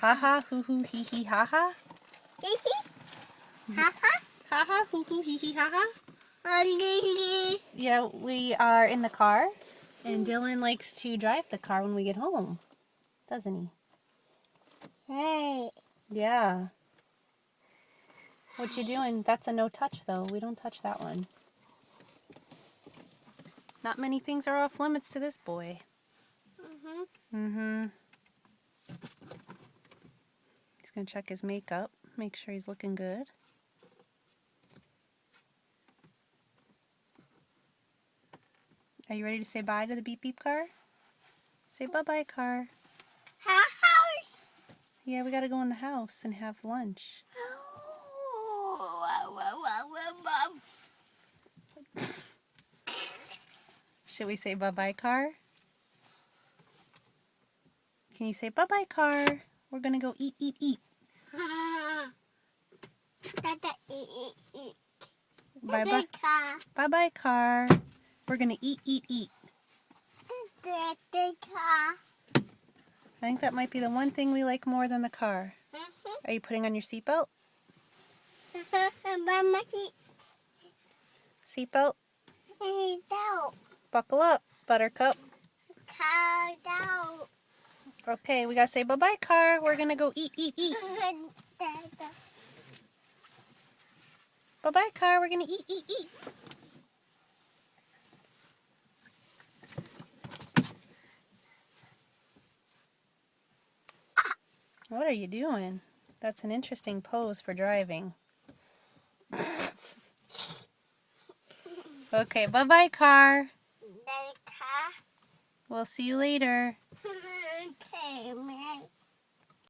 Ha ha, hoo hoo, hee hee, ha ha. Ha ha, hoo hoo, hee hee, ha ha. Yeah, we are in the car, and Dylan likes to drive the car when we get home, doesn't he? Hey. Yeah. What you doing? That's a no touch though. We don't touch that one. Not many things are off limits to this boy. He's gonna check his makeup, make sure he's looking good. Are you ready to say bye to the beep beep car? Say bye-bye, car. House. Yeah, we gotta go in the house and have lunch. Should we say bye-bye, car? Can you say bye-bye, car? We're gonna go eat, eat, eat. Bye-bye. Bye-bye, car. We're gonna eat, eat, eat. I think that might be the one thing we like more than the car. Are you putting on your seatbelt? Seatbelt? Buckle up, Buttercup. Okay, we gotta say bye-bye, car. We're gonna go eat, eat, eat. Bye-bye, car. We're gonna eat, eat, eat. What are you doing? That's an interesting pose for driving. Okay, bye-bye, car. We'll see you later. Okay, man.